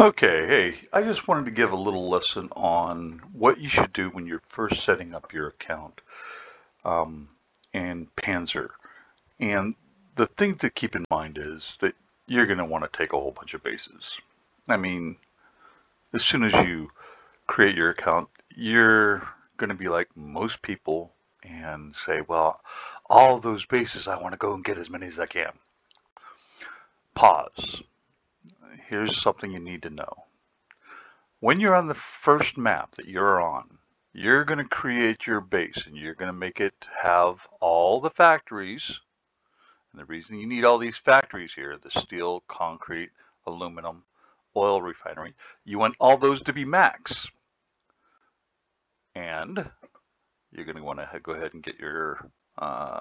Okay, hey, I just wanted to give a little lesson on what you should do when you're first setting up your account in Panzer. And the thing to keep in mind is that you're going to want to take a whole bunch of bases. I mean, as soon as you create your account, you're going to be like most people and say, well, all those bases, I want to go and get as many as I can. Pause. Here's something you need to know. When you're on the first map that you're on, you're going to create your base and you're going to make it have all the factories. And the reason you need all these factories here, the steel, concrete, aluminum, oil refinery, you want all those to be max. And you're going to want to go ahead and get your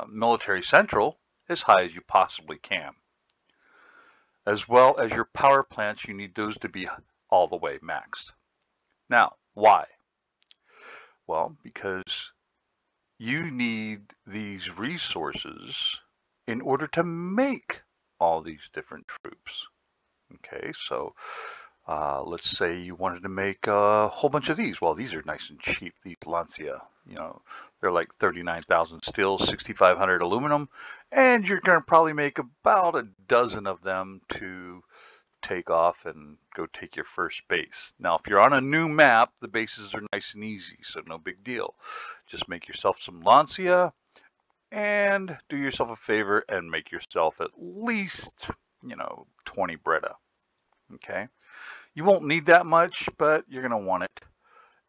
military central as high as you possibly can. As well as your power plants, you need those to be all the way maxed. Now, why? Well, because you need these resources in order to make all these different troops. Okay, so let's say you wanted to make a whole bunch of these. Well, these are nice and cheap, these Lancia. You know, they're like 39,000 steel, 6,500 aluminum, and you're going to probably make about a dozen of them to take off and go take your first base. Now, if you're on a new map, the bases are nice and easy, so no big deal. Just make yourself some Lancia and do yourself a favor and make yourself at least, 20 Breda. Okay? You won't need that much, but you're going to want it.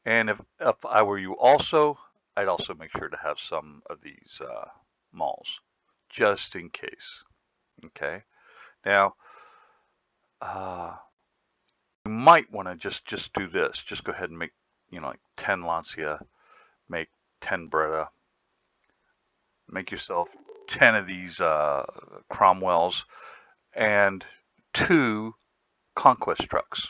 And if I were you also, I'd also make sure to have some of these mauls, just in case. Okay? Now, you might want to just do this. Just go ahead and make, like 10 Lancia, make 10 Breda, make yourself 10 of these Cromwells, and 2 conquest trucks.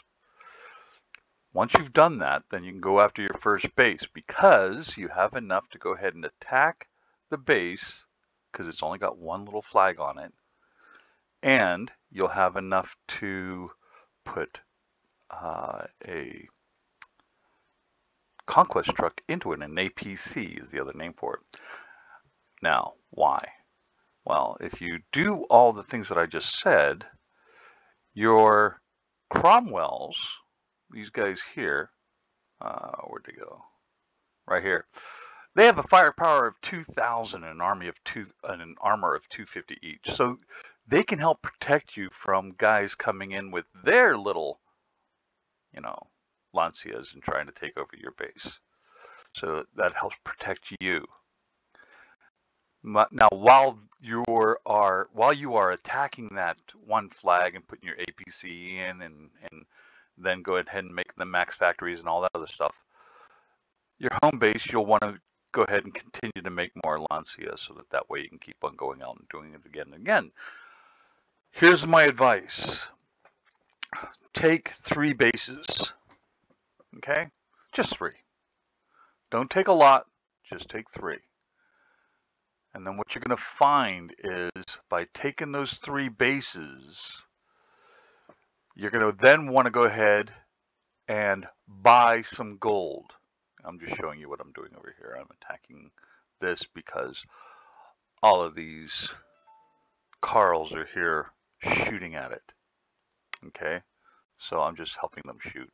Once you've done that, then you can go after your first base because you have enough to go ahead and attack the base because it's only got one little flag on it, and you'll have enough to put a conquest truck into it. An APC is the other name for it. Now, why? Well, if you do all the things that I just said, your Cromwells, these guys here, where'd they go? Right here. They have a firepower of 2,000 and an armor of 250 each. So they can help protect you from guys coming in with their little, Lancias and trying to take over your base. So that helps protect you. Now, while you are attacking that one flag and putting your APC in, and then go ahead and make the max factories and all that other stuff, your home base, you'll want to go ahead and continue to make more Lancia so that way you can keep on going out and doing it again and again. Here's my advice. Take 3 bases. Okay? Just 3. Don't take a lot, just take 3. And then what you're going to find is by taking those 3 bases, you're going to then want to go ahead and buy some gold. I'm just showing you what I'm doing over here. I'm attacking this because all of these Carls are here shooting at it. Okay? So I'm just helping them shoot.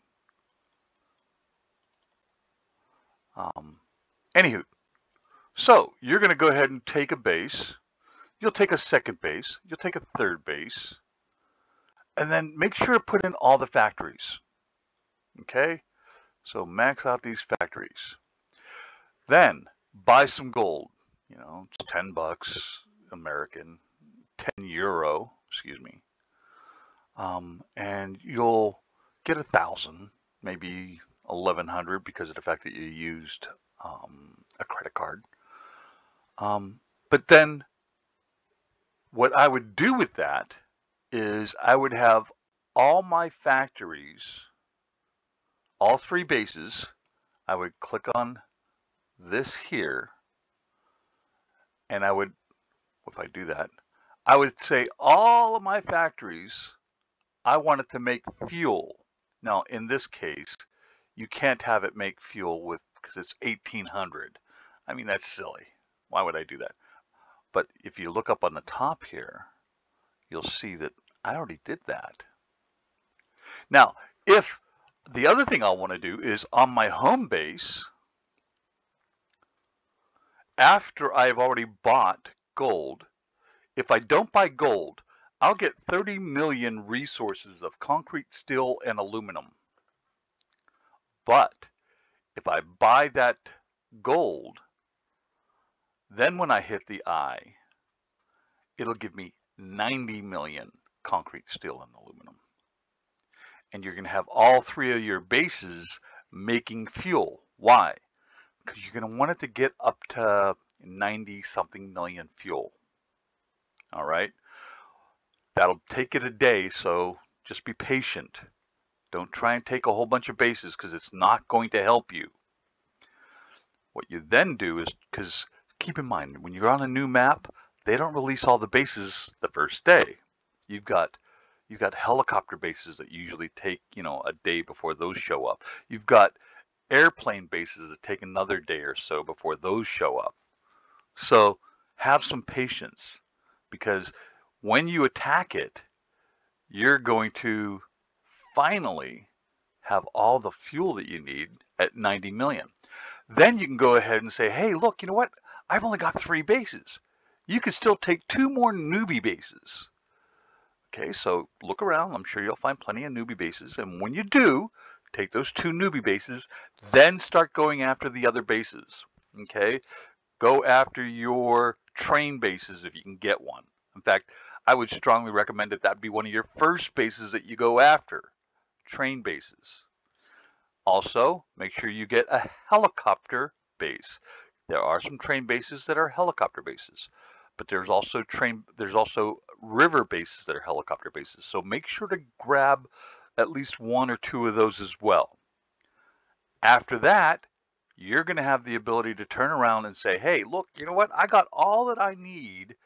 Anywho, so you're going to go ahead and take a base. You'll take a second base. You'll take a third base. And then make sure to put in all the factories. Okay? So max out these factories. Then buy some gold. It's $10 American, 10 euro, excuse me. And you'll get 1,000, maybe 1,100 because of the fact that you used a credit card. But then what I would do with that is I would have all my factories, all 3 bases. I would click on this here, and I would, if I do that, I would say all of my factories, I wanted to make fuel. Now, in this case, you can't have it make fuel with, because it's 1800. I mean, that's silly. Why would I do that? But if you look up on the top here, you'll see that I already did that. Now, if the other thing I'll want to do is on my home base, after I've already bought gold, if I don't buy gold, I'll get 30 million resources of concrete, steel, and aluminum. But if I buy that gold, then when I hit the eye, it'll give me 90 million concrete, steel, and aluminum. And you're going to have all three of your bases making fuel. Why? Because you're going to want it to get up to 90 something million fuel. All right. That'll take it a day, so just be patient. Don't try and take a whole bunch of bases because it's not going to help you. What you then do is, because keep in mind, when you're on a new map, they don't release all the bases the first day. You've got helicopter bases that usually take, a day before those show up. You've got airplane bases that take another day or so before those show up. So have some patience, because when you attack it, you're going to finally have all the fuel that you need at 90 million. Then you can go ahead and say, hey, look, you know what? I've only got 3 bases. You could still take 2 more newbie bases. Okay, so look around. I'm sure you'll find plenty of newbie bases. And when you do, take those 2 newbie bases, then start going after the other bases. Okay, go after your train bases if you can get one. In fact, I would strongly recommend that be one of your first bases that you go after, train bases. Also, make sure you get a helicopter base. There are some train bases that are helicopter bases, but there's also river bases that are helicopter bases. So make sure to grab at least 1 or 2 of those as well. After that, you're going to have the ability to turn around and say, hey, look, you know what? I got all that I need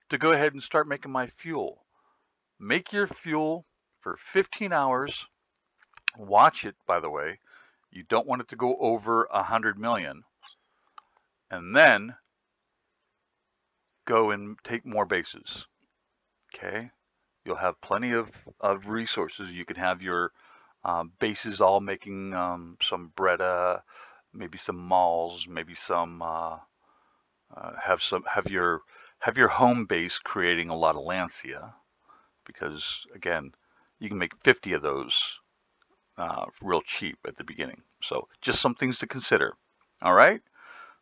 to go ahead and start making my fuel. Make your fuel for 15 hours. Watch it, by the way. You don't want it to go over 100 million. And then go and take more bases. Okay? You'll have plenty of resources. You can have your bases all making some Breda, maybe some mauls, maybe some have your home base creating a lot of Lancia, because again, you can make 50 of those real cheap at the beginning. So just some things to consider. All right.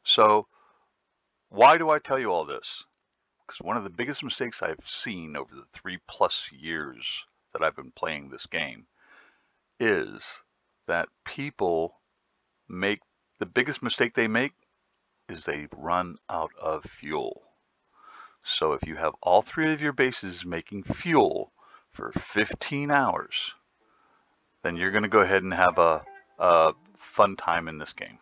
So why do I tell you all this? Because one of the biggest mistakes I've seen over the 3+ years that I've been playing this game is that people make the biggest mistake they make is they run out of fuel. So if you have all 3 of your bases making fuel for 15 hours, then you're going to go ahead and have a fun time in this game.